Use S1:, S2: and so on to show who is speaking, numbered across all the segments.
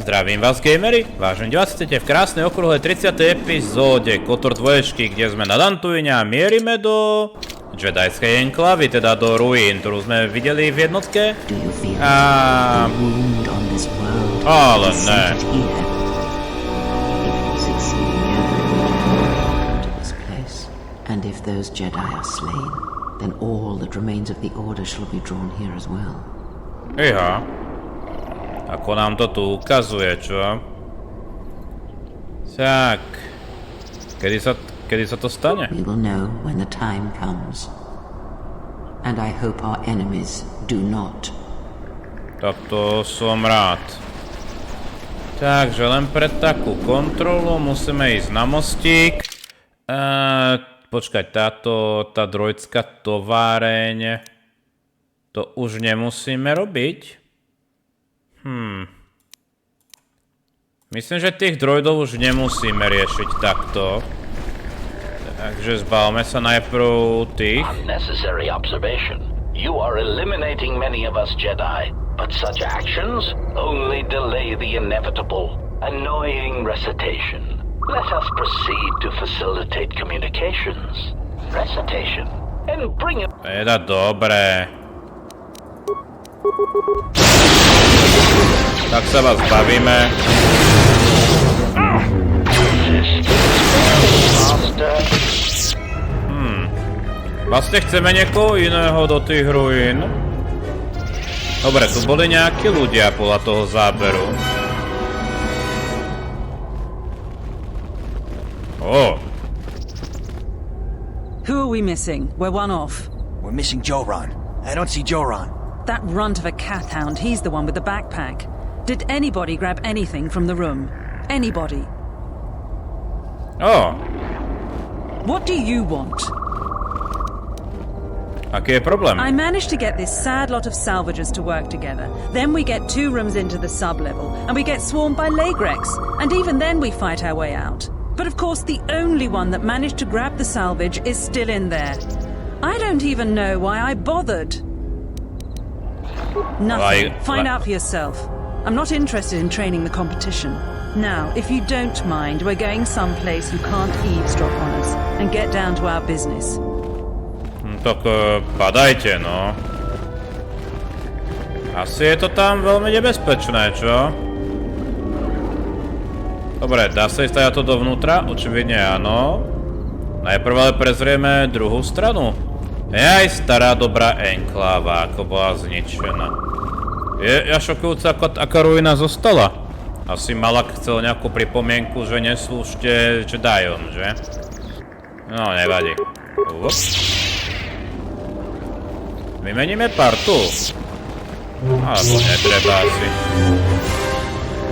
S1: Zdravím vás, gamery, vážení diváci, ste v krásnej okrúhlej 30. epizóde Kotor 2, kde sme na DANTOOINE a mierime do JEDISkej enklávy, teda do ruín, ktorú sme videli v jednotke. Ale ne.
S2: And if those Jedi are slain, then all that remains of the Order shall be drawn here as well.
S1: Iha. Ako nám to tu ukazuje, čo? Tak. Kedy sa to stane?
S2: We will know when the time comes. And I hope our enemies do not.
S1: Tak to som rád. Takže len pre takú kontrolu musíme ísť na mostík. Počkať, tá droidská továreň. To už nemusíme robiť. Myslím, že tých droidov už nemusíme riešiť takto. Takže zbavme sa najprv tých.
S3: Unnecessary observation. You are eliminating many of us Jedi, but such actions only delay the inevitable. Annoying recitation. Let us proceed to facilitate communications. Recitation. And bring it...
S1: Teda dobré. Tak sa vás bavíme. Vlastne chceme niekoho iného do tých ruín. Dobre, tu boli nejakí ľudia podľa toho záberu.
S4: Who are we missing? We're one off.
S5: We're missing Joran. I don't see Joran.
S4: That runt of a cat hound, he's the one with the backpack. Did anybody grab anything from the room? Anybody? What do you want?
S1: Aký je problém?
S4: I managed to get this sad lot of salvagers to work together. Then we get 2 rooms into the sub-level, and we get swarmed by Lagrex. And even then we fight our way out. But of course the only one that managed to grab the salvage is still in there. I don't even know why I bothered. Nothing. Find out for yourself. I'm not interested in training the competition. Now, if you don't mind, we're going someplace you can't eavesdrop on us and get down to our business.
S1: Tak padajte, no. Asi je to tam veľmi nebezpečné, čo? Dobre, dá sa ísť to dovnútra? Očividne áno. Najprv ale prezrieme druhú stranu. Aj stará dobrá enkláva, ako bola zničená. Je šokujúca, aká ruina zostala. Asi Malak chcel nejakú pripomienku, že neslúžte Jediom, že? No, nevadí. Vymeníme partu. Alebo netreba asi.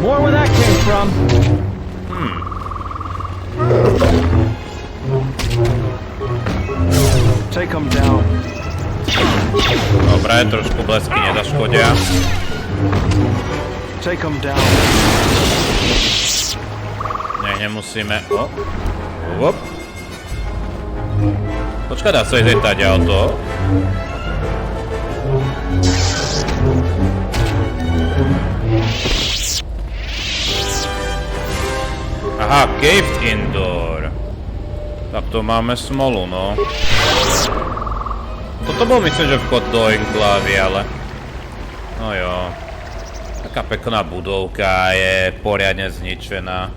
S5: More where that came from. Take them down.
S1: Dobre, trošku blesky nezaškodia.
S5: Take them down.
S1: Nemusíme. Počkaj, dá sa ísť tady auto. Aha, caved indoor. Tak to máme smolu, no. Toto bol myslím, že vchod do enklávy, ale... No jo. Taká pekná budovka, je poriadne zničená.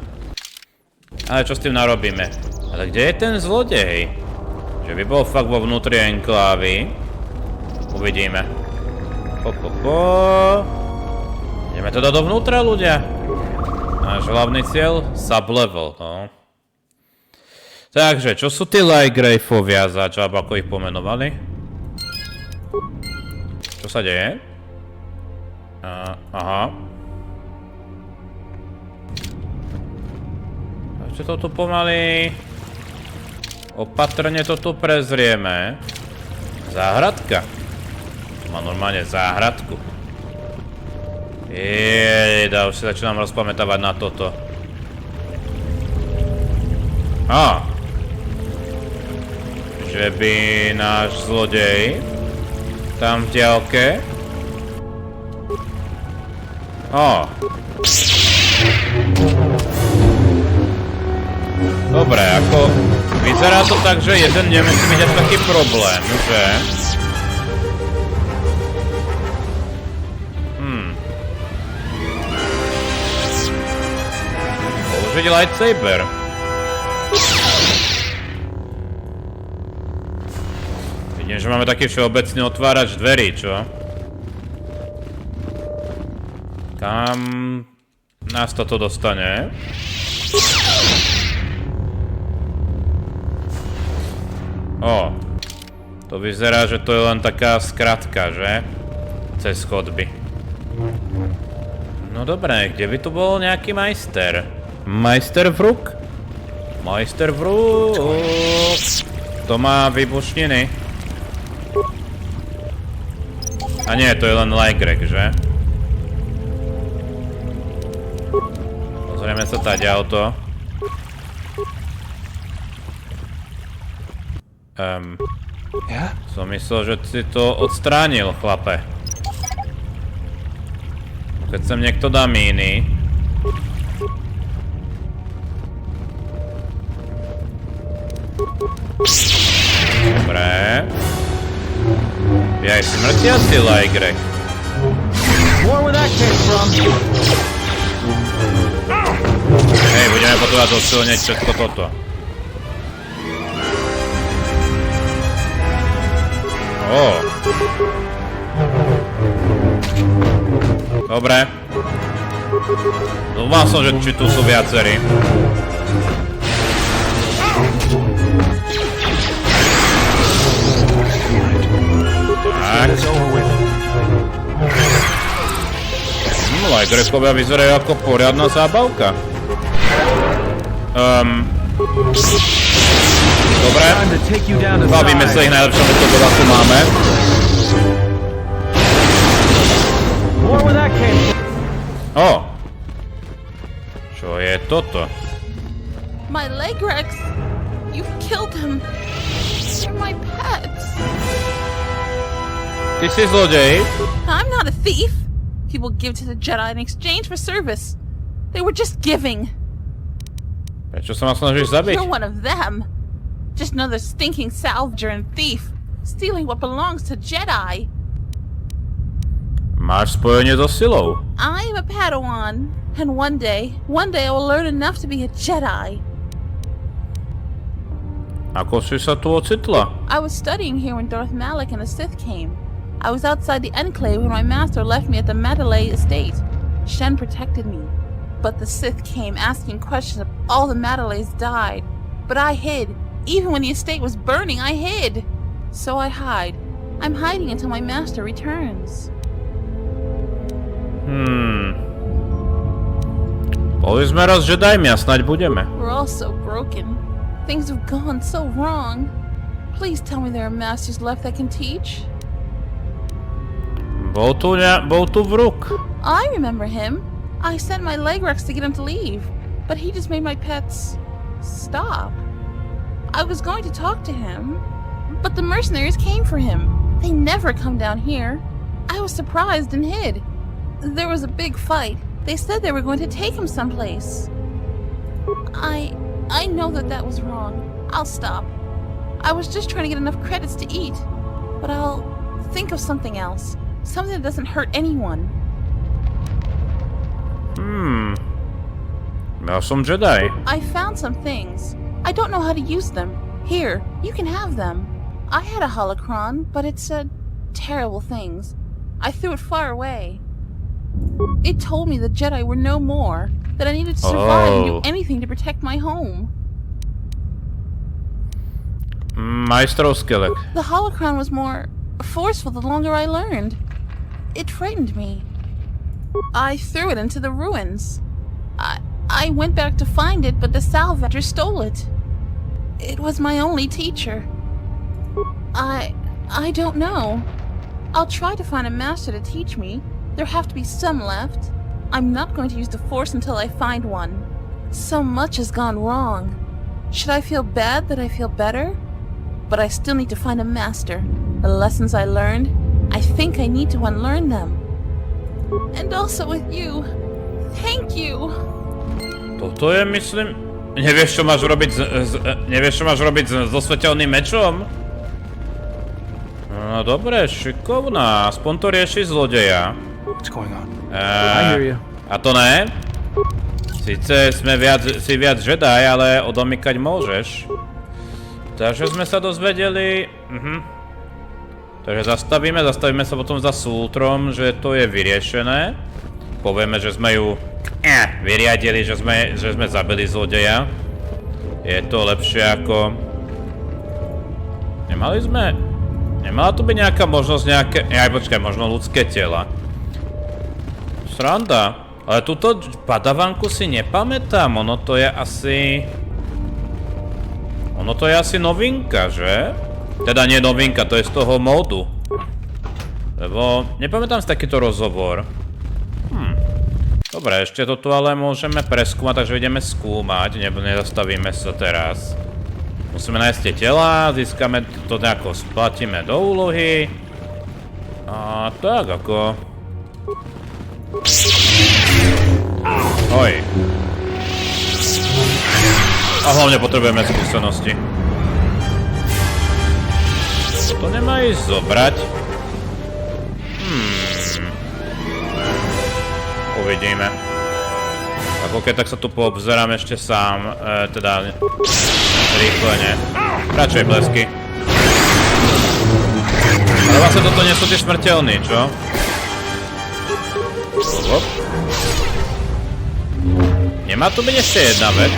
S1: Ale čo s tým narobíme? Ale kde je ten zlodej? Že by bol fakt vo vnútri enklávy. Uvidíme. Ideme teda dovnútra, ľudia. Náš hlavný cieľ? Sublevel, no. Takže, čo sú tí Lagreifovia zač, alebo ako ich pomenovali? Čo sa deje? Aha. Ešte to tu pomaly... Opatrne to tu prezrieme. Záhradka. Má normálne záhradku. Jejda, už si začínam rozpamätávať na toto. Že by náš zlodej tam v diaľke Dobre, ako... Vyzerá to tak, že jeden nemusí byť až taký problém, že... Použiť lightsaber. Vidím, že máme taký všeobecný otvárač dverí, čo? Kam... nás toto dostane? O, to vyzerá, že to je len taká skratka, že? Cez chodby. No dobré, kde by tu bol nejaký majster? Majster vruk? Majster vruk? To má výbušniny. A nie, to je len lajgrek, že? Pozrieme sa tady auto. Som myslel, že si to odstránil, chlape. Keď sem niekto dá míny. Dobre. Jaj, smrtiaci lajgrek. Hej, budeme potrebovať zosilniť všetko toto. Dobre. Dúfal som, že či tu sú viacerí. Tak. Lajgrekovia vyzerajú ako poriadna zábavka. Dobre. Bavíme sa ich najlepšom metodu, ako máme. O! Čo je toto?
S6: My leg Rex! You've killed him! You're my pets!
S1: Ty si zlodej?
S6: I'm not a thief! People give to the Jedi in exchange for service. They were just giving.
S1: Prečo sa ma snažíš zabiť?
S6: You're one of them. Just another stinking salvager and thief, stealing what belongs to Jedi.
S1: Máš spojenie so silou.
S6: I am a Padawan, and one day I will learn enough to be a Jedi.
S1: Ako si sa tu ocitla?
S6: I was studying here when Darth Malak and the Sith came. I was outside the enclave when my master left me at the Mandalay estate. Shen protected me, but the Sith came asking questions of all the Mandalays died. But I hid. Even when the estate was burning, I hid. So I hide. I'm hiding until my master returns.
S1: Povedzme raz, že daj mi a snáď budeme.
S6: We're all so broken. Things have gone so wrong. Please tell me there are masters left that can teach.
S1: Bol tu vruk.
S6: I remember him. I sent my leg Rex to get him to leave, but he just made my pets stop. I was going to talk to him, but the mercenaries came for him. They never come down here. I was surprised and hid. There was a big fight. They said they were going to take him someplace. I know that was wrong. I'll stop. I was just trying to get enough credits to eat. But I'll think of something else. Something that doesn't hurt anyone.
S1: Ja som Jedi.
S6: I found some things. I don't know how to use them. Here, you can have them. I had a holocron, but it said terrible things. I threw it far away. It told me the Jedi were no more, that I needed to survive and do anything to protect my home.
S1: Majstrovské.
S6: The holocron was more forceful the longer I learned. It frightened me. I threw it into the ruins. I went back to find it, but the salvager stole it. It was my only teacher. I don't know. I'll try to find a master to teach me. There have to be some left. I'm not going to use the Force until I find one. So much has gone wrong. Should I feel bad that I feel better? But I still need to find a master. The lessons I learned, I think I need to unlearn them. And also with you. Thank you.
S1: Toto je, myslím, Nevieš, čo máš robiť so svetelným mečom? No dobre, šikovná. Aspoň to rieši zlodeja.
S5: What's going on? I hear you.
S1: A to ne? Sice si viac Jedi, ale odomykať môžeš. Takže sme sa dozvedeli... Takže zastavíme sa potom za sútrom, že to je vyriešené. Povieme, že sme ju vyriadili, že sme zabili zlodeja. Je to lepšie ako... Nemala tu byť nejaká možnosť počkaj, možno ľudské tela. Sranda. Ale túto padavanku si nepamätám, ono to je asi novinka, že? Teda nie novinka, to je z toho módu. Lebo nepamätám si takýto rozhovor. Dobre, ešte to tu ale môžeme preskúmať, takže ideme skúmať, nezastavíme sa teraz. Musíme nájsť tie tela, získame to nejako, splatíme do úlohy. A tak ako... Oj. A hlavne potrebujeme skúsenosti. To nemá ísť zobrať. Uvidíme. Ako keď tak sa tu poobzerám ešte sám, teda rýchlene. Radšej blesky. Ale vlastne toto nie sú tí smrteľní, čo? Hop. Nemá tu byť ešte jedna vec?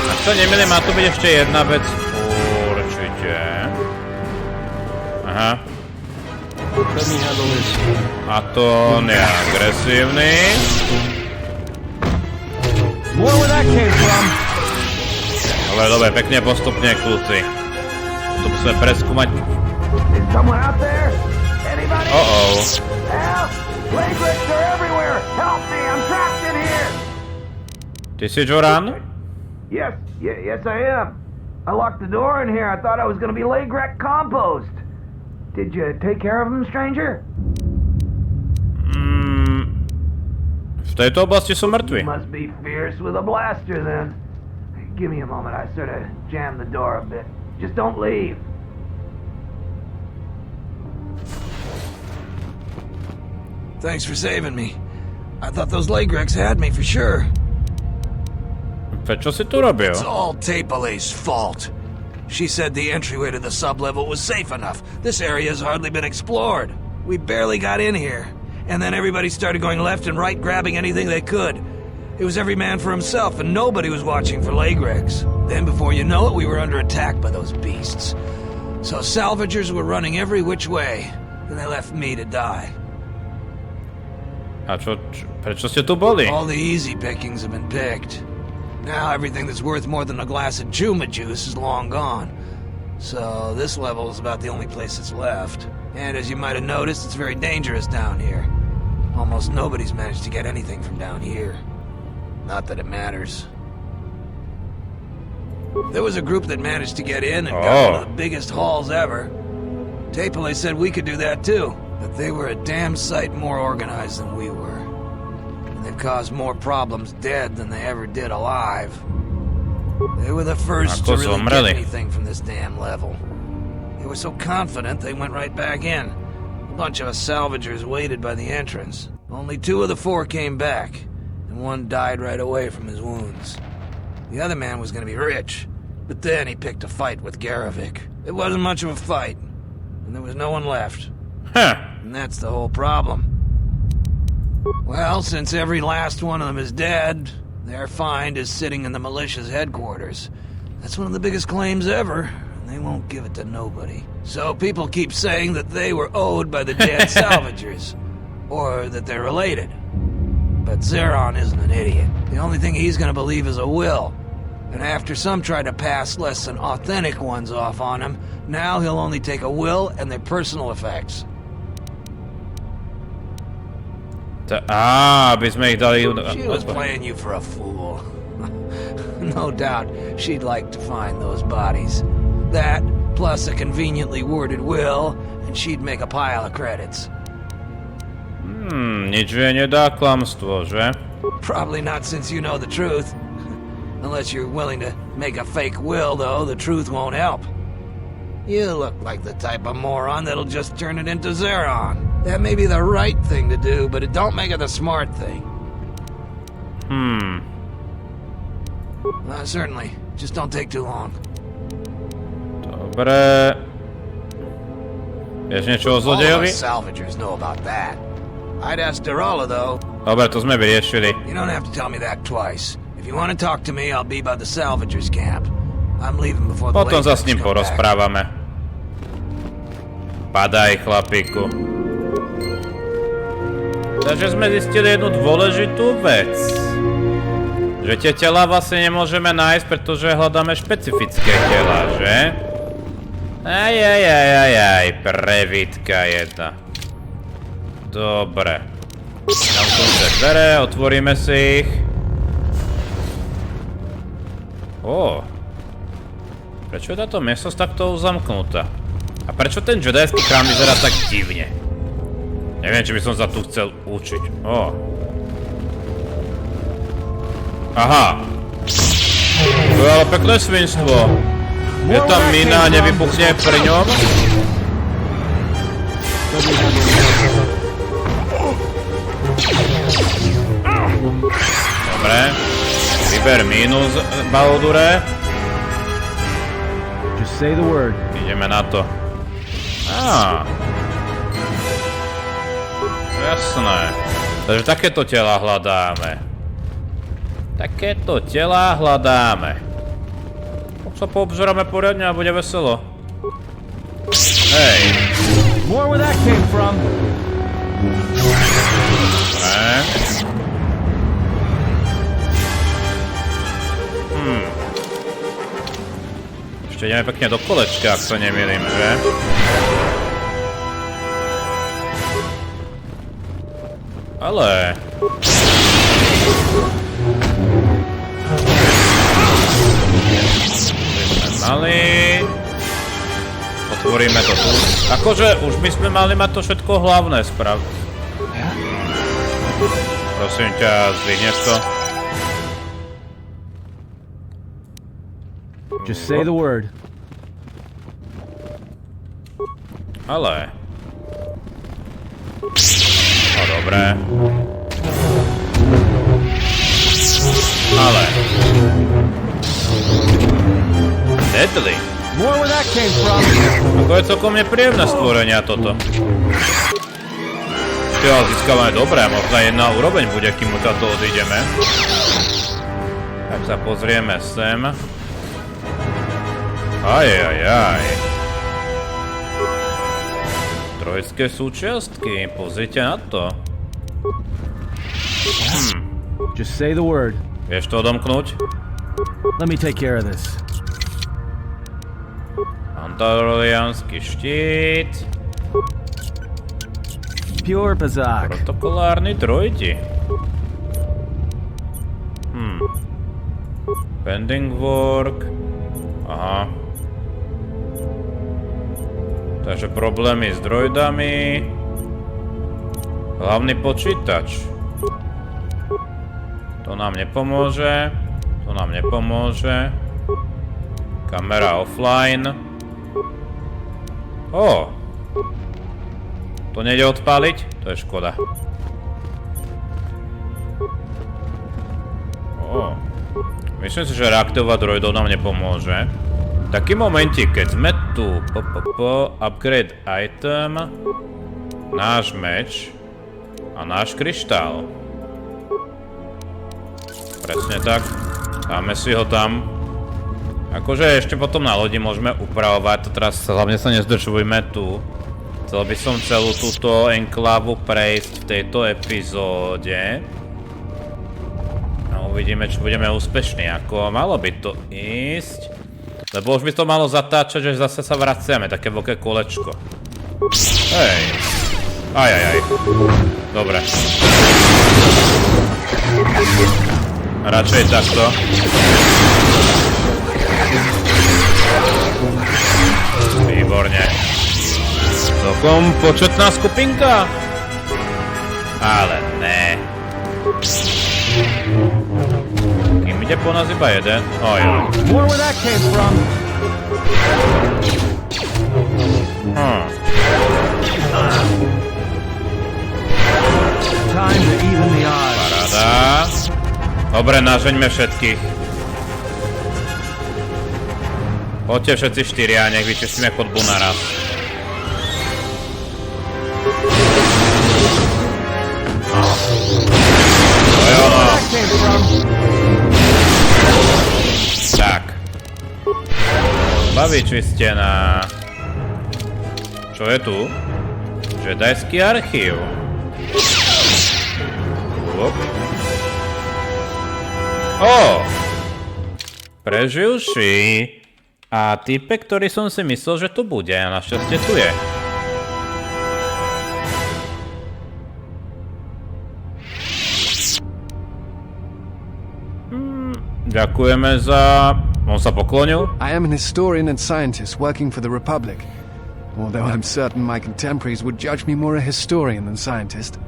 S1: Ak to nemýlim, má tu byť ešte jedna vec. Určite. Aha. A to on je agresívny. Dobre, pekne postupne, kľúci. To musíme preskúmať. Ty si Joran?
S7: Yes, I am. I locked the door in here. I thought I was gonna be Legrek compost. Did you take care of him, stranger?
S1: V tejto oblasti sú mŕtvi.
S7: Must be fierce with a blaster then. Give me a moment. I sort of jammed the door a bit. Just don't leave.
S5: Thanks for saving me. I thought those Legreks had me for sure.
S1: Prečo si tu robil?
S5: It's all Tapale's fault. She said the entryway to the sublevel was safe enough. This area has hardly been explored. We barely got in here. And then everybody started going left and right, grabbing anything they could. It was every man for himself, and nobody was watching for Legreks. Then before you know it, we were under attack by those beasts. So salvagers were running every which way, and they left me to die.
S1: A prečo ste tu boli?
S5: All the easy pickings have been picked. Now everything that's worth more than a glass of Juma juice is long gone. So this level is about the only place that's left. And as you might have noticed, it's very dangerous down here. Almost nobody's managed to get anything from down here. Not that it matters. There was a group that managed to get in and got one of the biggest hauls ever. Tapale said we could do that too, but they were a damn sight more organized than we were. And they've caused more problems dead than they ever did alive. They were the first to really get anything from this damn level. They were so confident they went right back in. A bunch of us salvagers waited by the entrance. Only 2 of the 4 came back, and 1 died right away from his wounds. The other man was going to be rich, but then he picked a fight with Garavik. It wasn't much of a fight, and there was no one left. And that's the whole problem. Well, since every last one of them is dead, their find is sitting in the militia's headquarters. That's one of the biggest claims ever. They won't give it to nobody. So people keep saying that they were owed by the dead salvagers, or that they're related. But Zeron isn't an idiot. The only thing he's gonna believe is a will. And after some tried to pass less than authentic ones off on him, now he'll only take a will and their personal effects.
S1: Aby sme ich dali...
S5: She was playing you for a fool. No doubt she'd like to find those bodies. That, plus a conveniently worded will, and she'd make a pile of credits.
S1: Nič vie nedá klamstvo, že?
S5: Probably not since you know the truth. Unless you're willing to make a fake will, though, the truth won't help. You look like the type of moron that'll just turn it into Zeron. That may be the right thing to do, but it don't make it the smart thing. Certainly. Just don't take too long.
S1: Dobre. Vieš niečo o zlodejovi?
S5: Salvagers know about that. I'd ask Derala, though.
S1: Dobre, to sme vyriešili.
S5: You don't have to tell me that twice. If you want to talk to me, I'll be by the salvagers camp. I'm leaving before the
S1: Potom sa s ním
S5: come back.
S1: porozprávame. Padaj, chlapíku. Takže sme zistili jednu dôležitú vec. Že tie tela vlastne nemôžeme nájsť, pretože hľadáme špecifické tela, že? Aj, prevítka jedna. Dobre. Tam sú tie dvere, otvoríme si ich. Prečo je táto miestnosť takto uzamknutá? A prečo ten jedajský chrám vyzerá tak divne? Neviem, či by som sa tu chcel učiť. Aha. To je ale pekné svinstvo. Je tam mina a nevybuchne pri ňom? Dobre. Vyber mínu z Baldure.
S8: Just say the word.
S1: Ideme na to. Jasné. Takže takéto tela hľadáme. Už sa poobzeráme poriadne a bude veselo. Hej.
S8: More where that came from. Ešte ideme pekne do kolečka, ak sa nemýlim, že? Ale... Otvoríme to tu. Akože už by sme mali mať to všetko hlavné spraviť. Prosím ťa, zdvihneš to. Just say the word.
S1: Ale... No dobré. Ale... Deadly.
S8: More where that came from.
S1: Ako je celkom nepríjemné stvorenia toto. Ale získavame dobré, možno jedna úroveň bude, kým mu táto odídeme. Tak sa pozrieme sem. Aj. Trojské súčiastky, pozrite na to.
S8: Just say the word.
S1: Vieš to odomknúť?
S8: Let me take care of this.
S1: Antaroliánsky štít.
S8: Pure bazak.
S1: Protokolárny droidi. Pending work. Aha. Takže problémy s droidami. Hlavný počítač. To nám nepomôže. Kamera offline. To nejde odpáliť? To je škoda. Myslím si, že reaktivovať droidov nám nepomôže. Taký momentík, keď sme tu. Upgrade item. Náš meč. A náš kryštál. Presne tak. Dáme si ho tam. Akože ešte potom na lodi môžeme upravovať. To teraz hlavne sa nezdržujme tu. Chcel by som celú túto enklávu prejsť v tejto epizóde. A uvidíme, či budeme úspešní. Ako malo by to ísť. Lebo už by to malo zatáčať, že zase sa vraciame. Také veľké kolečko. Hej. Aj. Dobre. Radšej takto. Výborne. Celkom početná skupinka. Ale ne. Taký Ide po nás iba jeden. Jo.
S9: More where that came from. Time to even the odds.
S1: Paráda. Dobre, nažeňme všetkých. Poďte všetci 4 a nech vyčistíme chodbu naraz. Tak. Vyčistená. Čo je tu? JEDIskej archív. Preživší. A typek, ktorý som si myslel, že tu bude, a našťastie tu je. Ďakujeme za... On sa poklonil?
S10: I am an historian and scientist working for the Republic. Although I'm certain my contemporaries would judge me more a historian than scientist.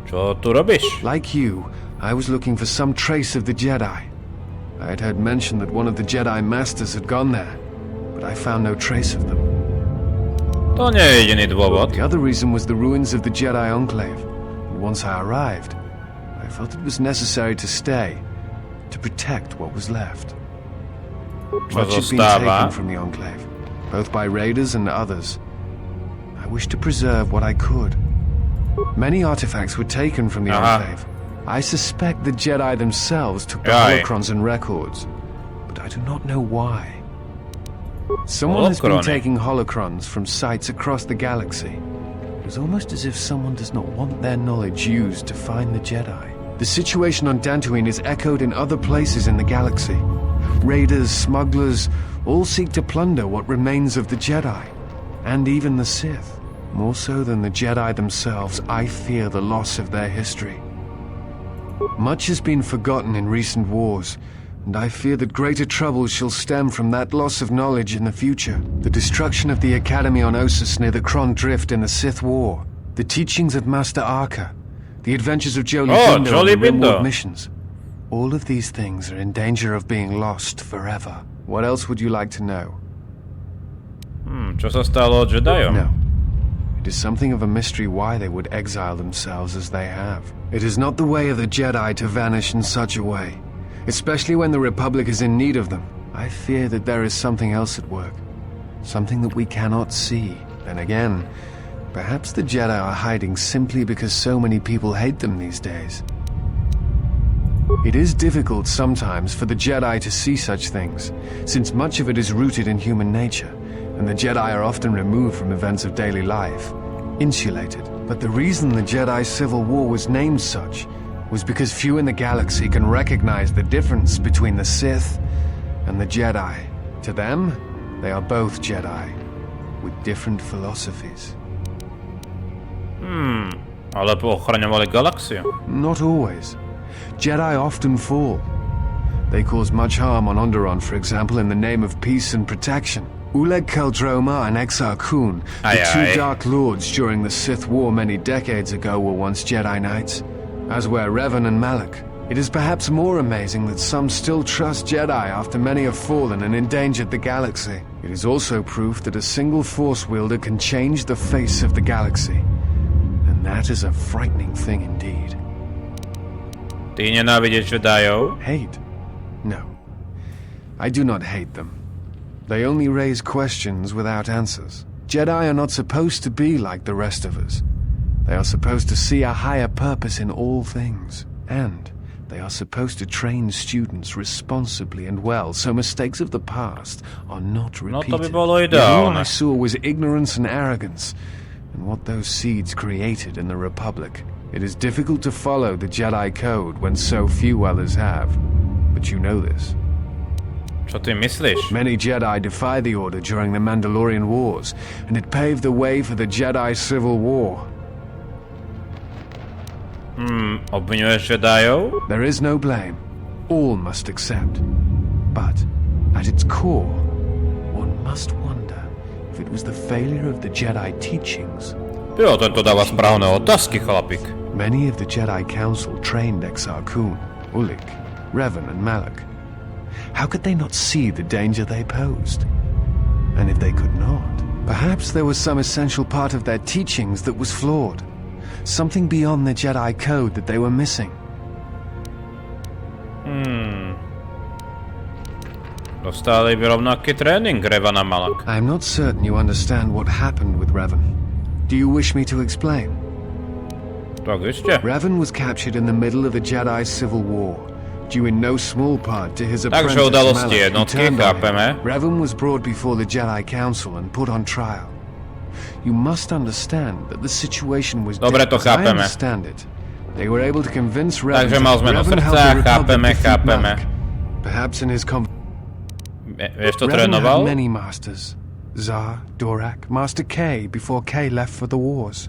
S1: Čo tu robíš?
S10: Like you, I was looking for some trace of the Jedi. I had heard mention that one of the Jedi Masters had gone there, but I found no trace of them.
S1: To nie je jediný dôvod.
S10: The other reason was the ruins of the Jedi enclave. And once I arrived, I felt it was necessary to stay, to protect what was left. Much had been taken from the enclave, both by raiders and others. I wished to preserve what I could. Many artifacts were taken from the enclave. I suspect the Jedi themselves took the holocrons and records, but I do not know why. Someone has been taking holocrons from sites across the galaxy. It was almost as if someone does not want their knowledge used to find the Jedi. The situation on DANTOOINE is echoed in other places in the galaxy. Raiders, smugglers, all seek to plunder what remains of the Jedi, and even the Sith. More so than the Jedi themselves, I fear the loss of their history. Much has been forgotten in recent wars, and I fear that greater troubles shall stem from that loss of knowledge in the future. The destruction of the Academy on Ossus near the Kron Drift in the Sith War, the teachings of Master Arca, the adventures of Jolie Bindo and the Rimworld missions. All of these things are in danger of being lost forever. What else would you like to know?
S1: Čo sa stalo Jedajom?
S10: No. It is something of a mystery why they would exile themselves as they have. It is not the way of the Jedi to vanish in such a way, especially when the Republic is in need of them. I fear that there is something else at work, something that we cannot see. Then again, perhaps the Jedi are hiding simply because so many people hate them these days. It is difficult sometimes for the Jedi to see such things, since much of it is rooted in human nature, and the Jedi are often removed from events of daily life, insulated. But the reason the Jedi Civil War was named such was because few in the galaxy can recognize the difference between the Sith and the Jedi. To them, they are both Jedi, with different philosophies.
S1: Ale ochraňovali galaxiu.
S10: Not always. Jedi often fall. They cause much harm on Onderon, for example, in the name of peace and protection. Uleg Keldroma and Exar Kun, the two Dark Lords during the Sith War many decades ago, were once Jedi Knights, as were Revan and Malak. It is perhaps more amazing that some still trust Jedi after many have fallen and endangered the galaxy. It is also proof that a single Force wielder can change the face of the galaxy. And that is a frightening thing indeed.
S1: Ty nenávidíš Jedajov?
S10: Hate? No. I do not hate them. They only raise questions without answers. Jedi are not supposed to be like the rest of us. They are supposed to see a higher purpose in all things. And they are supposed to train students responsibly and well, so mistakes of the past are not repeated.
S1: No to by bolo ideálne.
S10: All I saw was ignorance and arrogance, and what those seeds created in the Republic. It is difficult to follow the Jedi Code when so few others have. But you know this.
S1: Čo ty myslíš?
S10: Many Jedi defy the Order during the Mandalorian Wars, and it paved the way for the Jedi Civil War.
S1: Obviňuješ Jedajov?
S10: There is no blame. All must accept. But, at its core, one must wonder if it was the failure of the Jedi teachings.
S1: Jo, tento dáva správne otázky, chlapík.
S10: Many of the Jedi Council trained Exar Kun, Ulik, Revan and Malak. How could they not see the danger they posed? And if they could not, perhaps there was some essential part of their teachings that was flawed. Something beyond the Jedi code that they were missing.
S1: Dostali by rovnaký tréning, Revan a Malak.
S10: I'm not certain you understand what happened with Revan. Do you wish me to explain?
S1: Tak ešte.
S10: Revan was captured in the middle of the Jedi Civil War, due in no small part to his apprentice
S1: Takže udalosti
S10: Malak, who
S1: jednotky,
S10: turned on him.
S1: chápeme.
S10: Revan was brought before the Jedi Council and put on trial. You must understand that the situation was
S1: Dobre, to
S10: as I
S1: chápeme.
S10: understand it. They were able to convince Revan
S1: Takže mal zmenu
S10: Revan helped
S1: srdca,
S10: the Republic defeat
S1: chápeme.
S10: Malak. Perhaps in his
S1: Vieš to
S10: Revan
S1: trénoval?
S10: had many masters. Zar, Dorak, Master K before K left for the wars.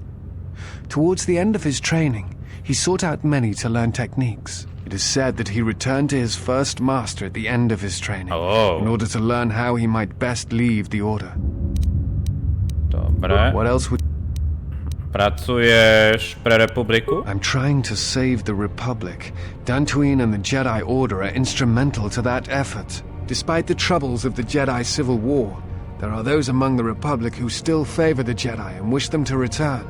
S10: Towards the end of his training, he sought out many to learn techniques. It is said that he returned to his first master at the end of his training in order to learn how he might best leave the Order.
S1: Dobre.
S10: What else would...
S1: Pracuješ pre Republiku?
S10: I'm trying to save the Republic. DANTOOINE and the Jedi Order are instrumental to that effort. Despite the troubles of the Jedi Civil War, there are those among the Republic who still favor the Jedi and wish them to return.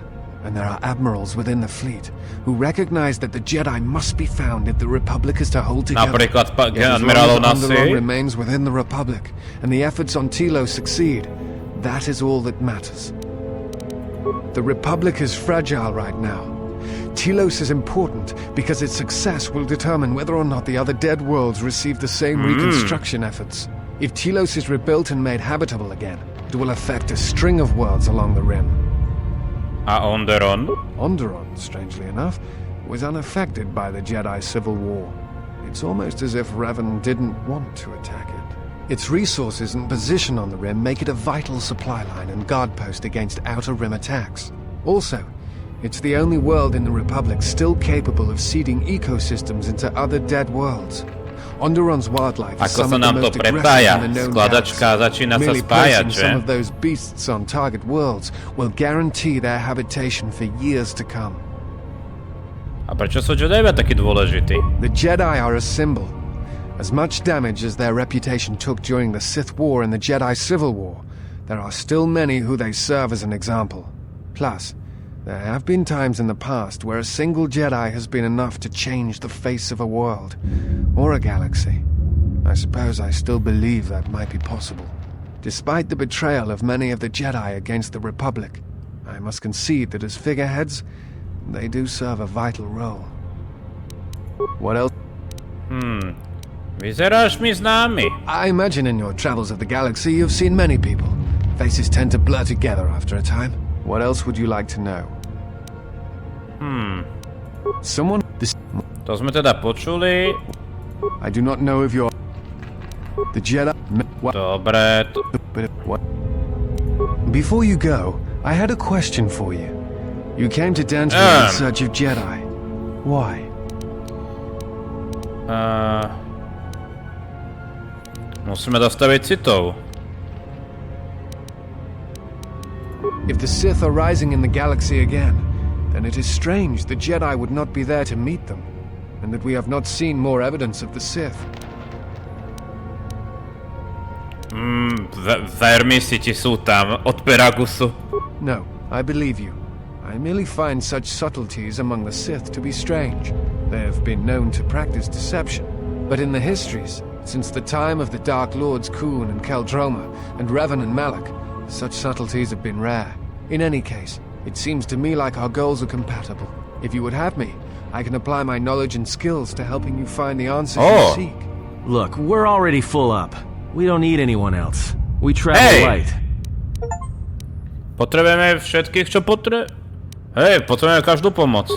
S10: And there are admirals within the fleet who recognize that the Jedi must be found if the Republic is to hold together.
S1: Napríklad
S10: Yet as
S1: admirálov
S10: long
S1: na
S10: as Onderon
S1: Sith?
S10: remains within the Republic and the efforts on Telos succeed, that is all that matters. The Republic is fragile right now. Telos is important because its success will determine whether or not the other dead worlds receive the same reconstruction efforts. If Telos is rebuilt and made habitable again, it will affect a string of worlds along the rim.
S1: A Onderon?
S10: Onderon, strangely enough, was unaffected by the Jedi Civil War. It's almost as if Revan didn't want to attack it. Its resources and position on the rim make it a vital supply line and guard post against outer rim attacks. Also, it's the only world in the Republic still capable of seeding ecosystems into other dead worlds. Onderon's wildlife is
S1: Ako
S10: some
S1: sa
S10: of the
S1: nám to
S10: most
S1: prepája?
S10: aggressive in the known
S1: Skladačka
S10: galaxy.
S1: začína sa
S10: Merely
S1: spájať,
S10: placing
S1: že?
S10: some of those beasts on target worlds will guarantee their habitation for years to come.
S1: A prečo sú Jediovia takí dôležití?
S10: The Jedi are a symbol. As much damage as their reputation took during the Sith War and the Jedi Civil War, there are still many who they serve as an example. Plus, there have been times in the past where a single Jedi has been enough to change the face of a world, or a galaxy. I suppose I still believe that might be possible. Despite the betrayal of many of the Jedi against the Republic, I must concede that as figureheads, they do serve a vital role. What else?
S1: Vyzeráš mi známy.
S10: I imagine in your travels of the galaxy you've seen many people. Faces tend to blur together after a time. What else would you like to know? Someone...
S1: To sme teda počuli.
S10: I do not know if you're... The Jedi...
S1: Dobre.
S10: What? Before you go, I had a question for you. You came to Dantooine in search of Jedi. Why?
S1: Musíme dostaviť Sithov.
S10: If the Sith are rising in the galaxy again, then it is strange the Jedi would not be there to meet them, and that we have not seen more evidence of the Sith.
S1: Vermi Sithi sú tam, od Peragusu.
S10: No, I believe you. I merely find such subtleties among the Sith to be strange. They have been known to practice deception, but in the histories, since the time of the Dark Lords Khoon and Keldroma, and Revan and Malak, such subtleties have been rare. In any case, it seems to me like our goals are compatible. If you would have me, I can apply my knowledge and skills to helping you find the answers you seek.
S9: Look, we're already full up. We don't need anyone else. We travel light.
S1: Potrebujeme všetkých, čo potrebujeme každú pomoc.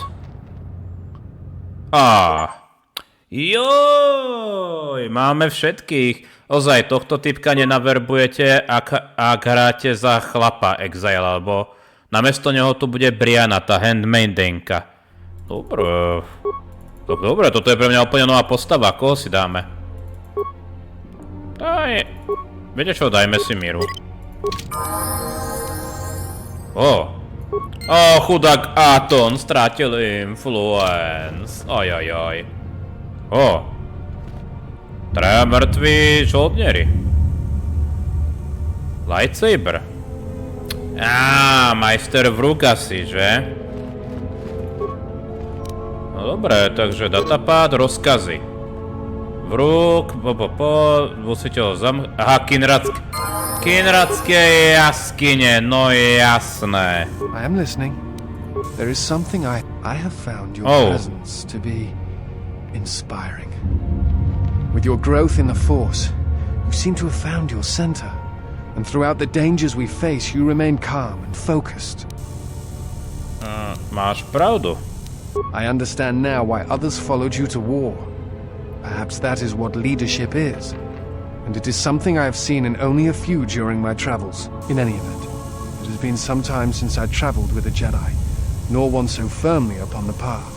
S1: Joj, máme všetkých. Ozaj, tohto typka nenaverbujete, ak hráte za chlapa Exile, alebo namiesto neho tu bude Brianna, tá handmaidenka. Dobre, toto je pre mňa úplne nová postava. Koho si dáme? Viete čo, dajme si Miru. Chudák Aton, strátil influence. Ojojoj. Traja mŕtvi žoldnieri. Lightsaber. Majster vrúk asi, že? No dobré, takže datapad, rozkazy. Vrúk, musíte ho Aha, Kinradské jaskyne, no jasné.
S10: I am listening. There is something I have found your presence to be inspiring. With your growth in the Force, you seem to have found your center. And throughout the dangers we face, you remain calm and focused.
S1: Máš pravdu.
S10: I understand now why others followed you to war. Perhaps that is what leadership is. And it is something I have seen in only a few during my travels. In any event, it has been some time since I traveled with a Jedi, nor one so firmly upon the path.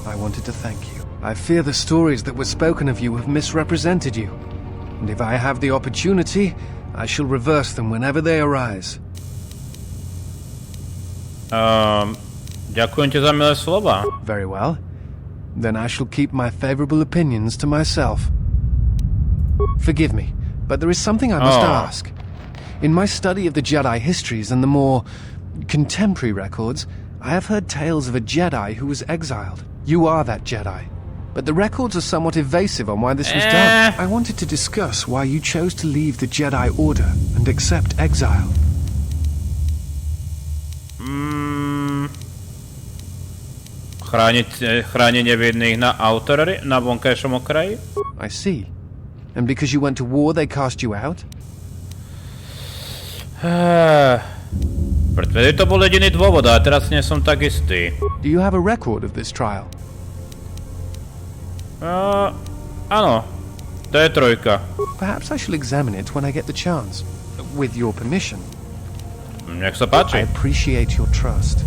S10: I wanted to thank you. I fear the stories that were spoken of you have misrepresented you. And if I have the opportunity, I shall reverse them whenever they arise.
S1: Ďakujem ti za milé slova.
S10: Very well. Then I shall keep my favorable opinions to myself. Forgive me, but there is something I must ask. In my study of the Jedi histories and the more contemporary records, I have heard tales of a Jedi who was exiled. You are that Jedi. But the records are somewhat evasive on why this was done. I wanted to discuss why you chose to leave the Jedi Order and accept exile.
S1: Chrániť nevinných na vonkajšom okraji?
S10: I see. And because you went to war, they cast you out?
S1: Pretože to bol jediný dôvod, ale teraz nie som tak istý.
S10: Do you have a record of this trial?
S1: Áno. To je trojka.
S10: Perhaps I shall examine it when I get the chance. With your permission.
S1: Nech sa páči.
S10: I appreciate your trust.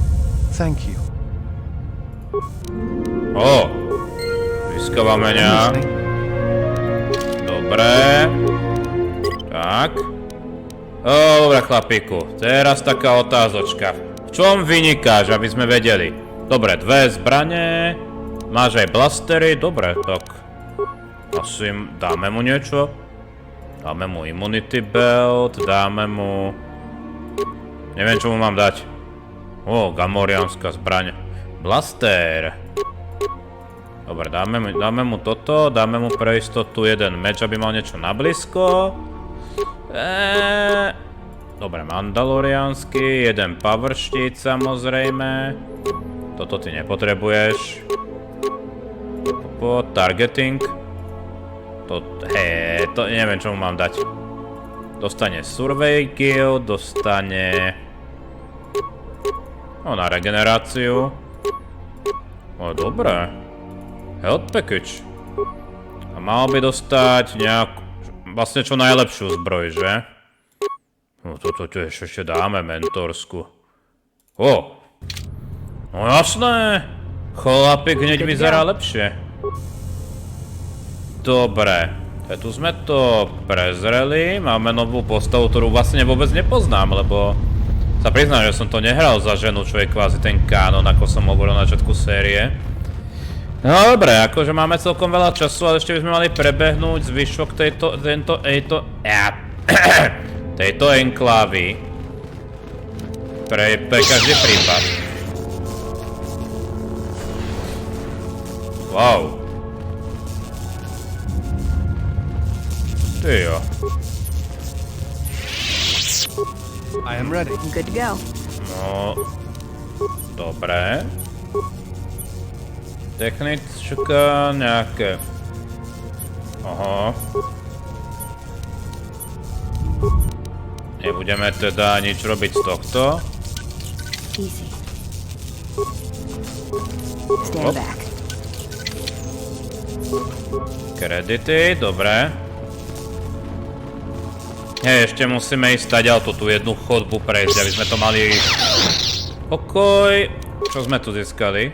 S10: Thank you.
S1: Vyskávame ňa. Dobre. Tak. Dobre, chlapíku. Teraz taká otázočka. V čom vynikáš, aby sme vedeli? Dobre, 2 zbrane. Máš aj blastery. Dobre, tak. Asi dáme mu niečo. Dáme mu immunity belt. Dáme mu... Neviem, čo mu mám dať. Gamorianská zbraň. Blaster. Dobre, dáme mu toto. Dáme mu pre istotu jeden meč, aby mal niečo na blízko. Dobre, mandaloriansky. Jeden power sheet, samozrejme. Toto ty nepotrebuješ. Targeting. To neviem, čo mu mám dať. Dostane survey kill, dostane... na regeneráciu. Dobré. Health package. A mal by dostať nejakú... Vlastne čo najlepšiu zbroj, že? Toto ešte dáme mentorsku. No jasné. Chlapík hneď vyzerá lepšie. Dobre. Tu sme to prezreli. Máme novú postavu, ktorú vlastne vôbec nepoznám, lebo... Sa priznám, že som to nehral za ženu, čo je kvázi ten kánon, ako som hovoril na začiatku série. No dobre, akože máme celkom veľa času, ale ešte by sme mali prebehnúť zvyšok tejto enklávy. Pre každý prípad. Wow. Tyjo.
S10: I am ready.
S2: Good to go.
S1: No, dobre. Technička nejaké... Nebudeme teda nič robiť z tohto.
S2: Easy. Stand back.
S1: Kredity, dobre. Ešte musíme ísť stadiaľ tú jednu chodbu prejsť, aby sme to mali... Pokoj. Čo sme tu získali?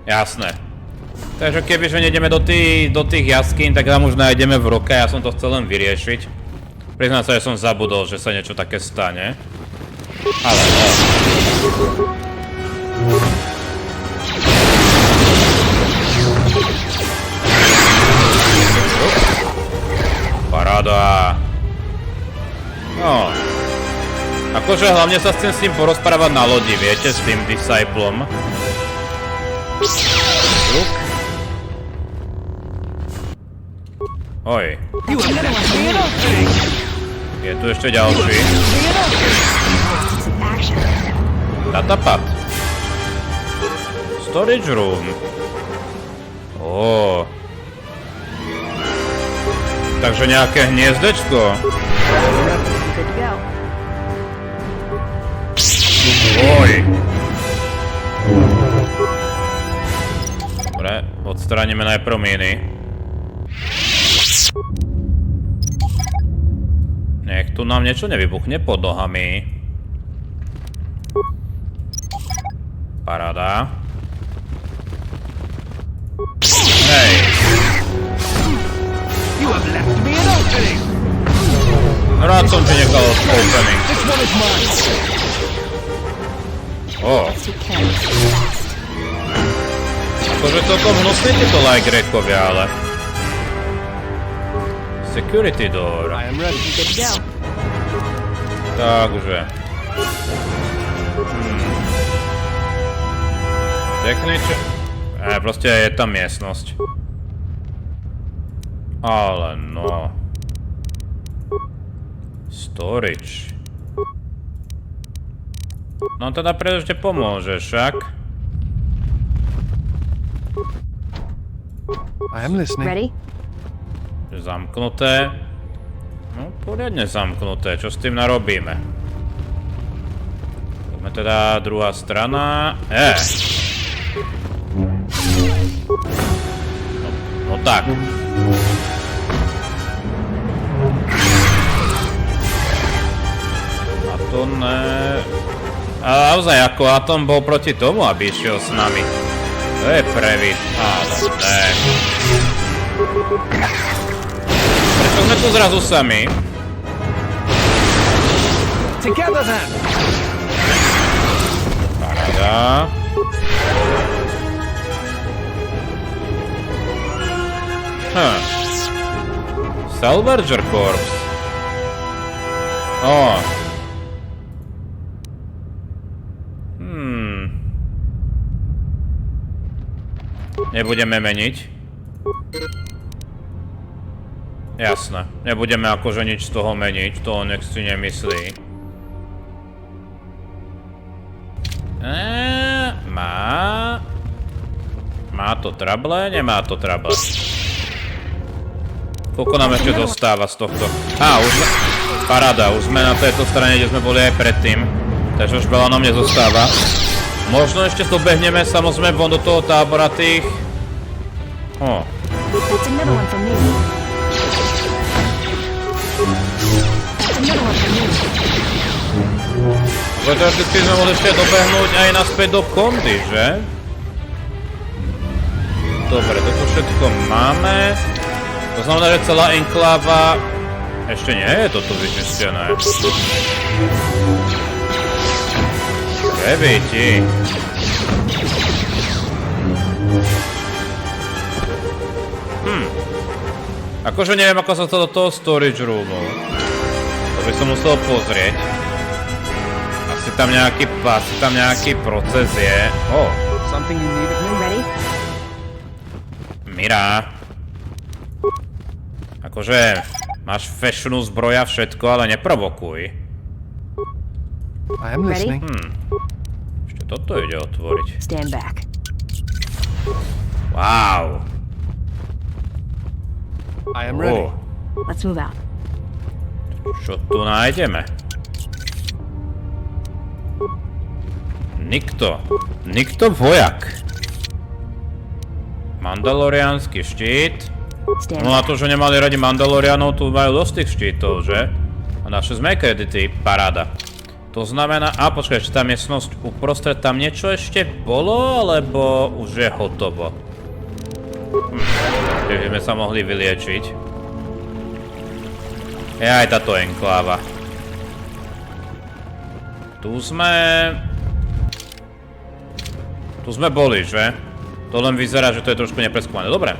S1: Jasné. Takže kebyže nejdeme do tých jaskýň, tak tam už nájdeme v ruke, ja som to chcel len vyriešiť. Priznám sa, že som zabudol, že sa niečo také stane. Ale no. paráda. No. Akože hlavne sa chcem s ním porozprávať na lodi, viete, s tým disciplom. Oj. Je tu ešte ďalší. Datapad. Storage room. Ó. Takže nejaké hniezdečko. Oj. Dobre, odstránime najprv míny. Nech tu nám niečo nevybuchne pod nohami. Paráda. Hej. Rád som ti nechal opening. Ó. Akože celkom hnusný títo lajgrekovia, ale... Security door. Takže... Technične... proste je tam miestnosť. Ale no... Storage... No teda pretože pomôže, však.
S10: I am listening.
S2: Ready?
S1: Zamknuté. No, poriadne zamknuté. Čo s tým narobíme? Poďme teda druhá strana. No tak. A to ne... A naozaj, ako Atom bol proti tomu, aby išiel s nami. To je previd. Áno, ne. Prečo sme tu zrazu sami? Paráda. Salvager Corps. Ó. Nebudeme meniť. Jasné. Nebudeme akože nič z toho meniť. To nech si nemyslí. Má to trable? Nemá to trable. Koľko nám ešte zostáva z tohto? Už sme... Paráda, už sme na tejto strane, kde sme boli aj predtým. Takže už veľa nám nezostáva. Možno ešte dobehneme samozrejme von do toho tábora tých... Pretože vždycky sme mohli ešte dobehnúť aj naspäť do kondy, že? Dobre, toto všetko máme. To znamená, že celá enkláva... Ešte nie je toto vyčistené. Nebejti. Akože neviem, ako sa to do toho storage roomu. To by som musel pozrieť. Asi tam nejaký proces je. Mira. Akože máš fashionu zbroja všetko, ale neprovokuj.
S10: I am listening.
S1: Ešte toto ide otvoriť.
S2: Stand back.
S1: Wow.
S10: I am ready.
S2: Let's move out.
S1: Čo tu nájdeme? Niekto vojak. Mandaloriánsky štít. No a to, že nemali radi Mandalorianov, tu majú dosť tých štítov, že? A naše sme kredity, paráda. To znamená... počkaj, ešte tá miestnosť uprostred, tam niečo ešte bolo, alebo už je hotovo? Kde by sme sa mohli vyliečiť. Je aj táto enkláva. Tu sme boli, že? To len vyzerá, že to je trošku nepreskúmané. Dobre.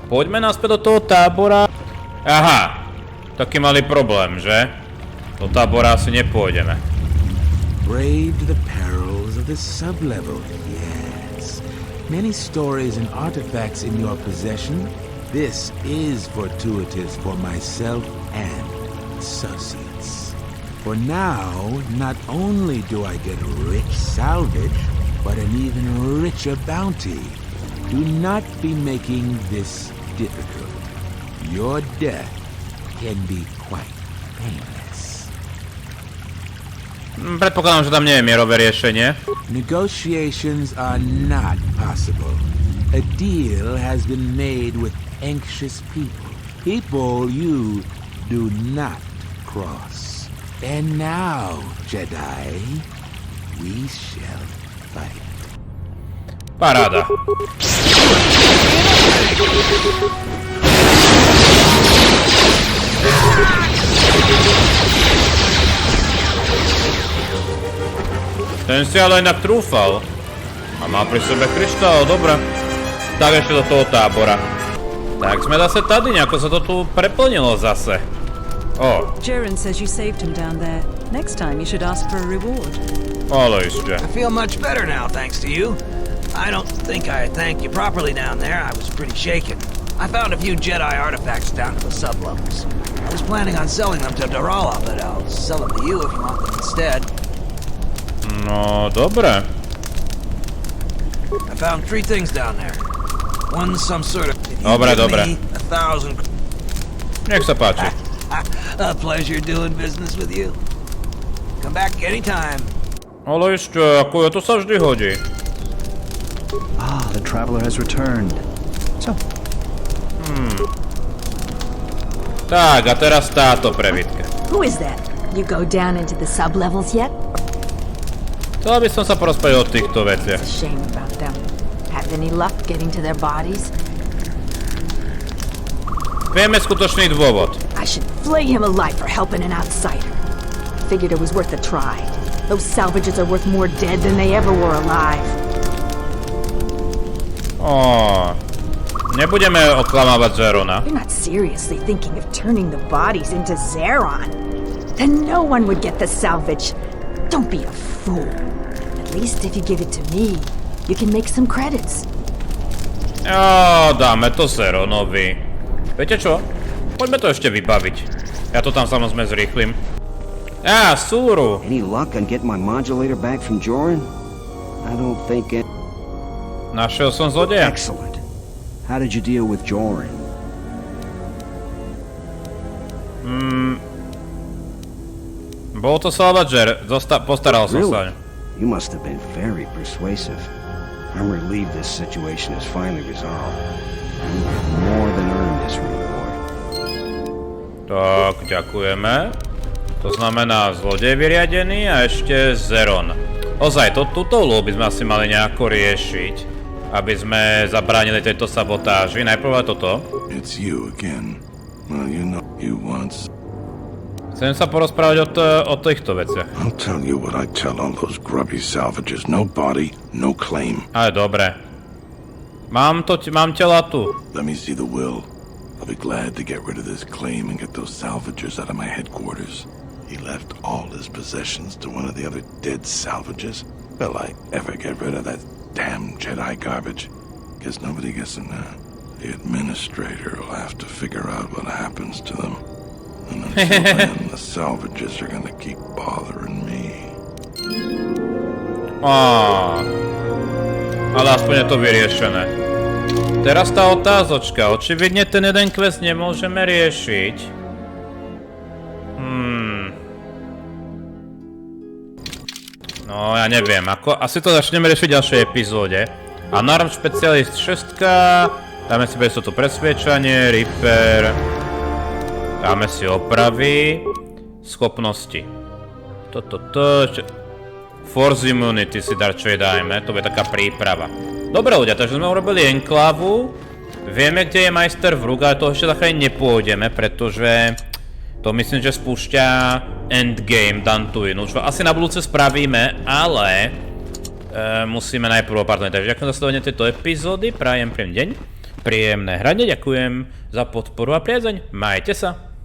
S1: Poďme naspäť do toho tábora. Aha. taký malý problém, že? Do tábora asi nepôjdeme.
S11: Braved the perils of the sublevel, yes. Many stories and artifacts in your possession. This is fortuitous for myself and associates. For now, not only do I get a rich salvage, but an even richer bounty. Do not be making this difficult. Your death can be quite painless.
S1: Predpokladám, že tam nie je mierové riešenie.
S11: Negotiations are not possible. A deal has been made with anxious people. People you do not cross. And now, Jedi, we shall fight.
S1: Paráda. Ten si ale inak trúfal. A má pri sebe kryštál, dobre. Tak ešte do toho tábora. Tak sme zase tady, nejako sa to tu preplnilo zase.
S4: Jiren says you saved him down there. Next time you should ask for a reward.
S1: Ale ešte.
S5: I feel much better now, thanks to you. I don't think I thanked you properly down there. I was pretty shaken. I found a few Jedi artifacts down to the sublevels. I was planning on selling them to Darala, but I'll sell them to you if you want them instead.
S1: No, dobre.
S5: I found 3 things down there. One's some sort of...
S1: Dobre.
S5: 1,000...
S1: Nech sa páči.
S5: A pleasure doing business with you. Come back anytime.
S1: Ale ešte, ako to sa vždy hodí.
S12: Ah, the traveler has returned. So.
S1: Tak, a teraz táto previtka.
S13: Who is that? You go down into the sublevels yet?
S1: Chcel by som sa porozprávať o týchto veciach.
S13: It's a shame about them. Have any luck getting to their bodies?
S1: Vieme skutočný dôvod.
S13: I should flay him alive for helping an outsider. Figured it was worth a try. Those salvages are worth more dead than they ever were alive.
S1: Nebudeme oklamávať Zerona.
S13: You're not seriously thinking of turning the bodies into Zeron. Then no one would get the salvage. Don't be a fool. At least if you give it to me, you can make some credits.
S1: Dáme to Zeronovi. Viete čo? Poďme to ešte vybaviť. Ja to tam samozrejme zrýchlim. Súru.
S14: Any luck on getting my modulator back from Joran? I don't think it...
S1: Našiel som zlodeja.
S14: Excellent. How did you deal with Joran?
S1: Bol to salvager. Postaral som sa.
S14: You must have been very persuasive. I'm relieved this situation is finally resolved. You have more than earned this reward.
S1: Tak, ďakujeme. To znamená zlodej vyriadený a ešte Zeron. Ozaj, túto úlohu by sme asi mali nejako riešiť, aby sme zabránili tejto sabotáži. Najprv toto.
S15: It's you again. Well, you know you once.
S1: Chcem sa porozprávať o týchto veciach.
S15: I'll tell you what I tell all those grubby salvages. No body, no claim.
S1: Ale dobre. Mám tela tu.
S15: Let me see the will. I'll be glad to get rid of this claim and get those salvagers out of my headquarters. He left all his possessions to one of the other dead salvages. Will I ever get rid of that damn Jedi garbage? Guess nobody gets them now. The administrator will have to figure out what happens to them. And until then, the salvages are gonna keep bothering me.
S1: Ale aspoň je to vyriešené. Teraz tá otázočka. Očividne ten jeden quest nemôžeme riešiť. No, ja neviem, asi to začneme riešiť v ďalšej epizóde. Alarm špecialist 6, dáme si bez toto presviečanie, repair, dáme si opravy, schopnosti. Force immunity si darčej dajme, to bude taká príprava. Dobre ľudia, takže sme urobili enklávu, vieme kde je majster vrúk, ale to ešte tak aj nepôjdeme, pretože to myslím, že spúšťa endgame DANTOOINE. Už asi na budúce spravíme, ale musíme najprv opatrniť. Takže ďakujem za sledovanie tejto epizódy, prajem príjemný deň, príjemné hranie, ďakujem za podporu a priazeň, majte sa.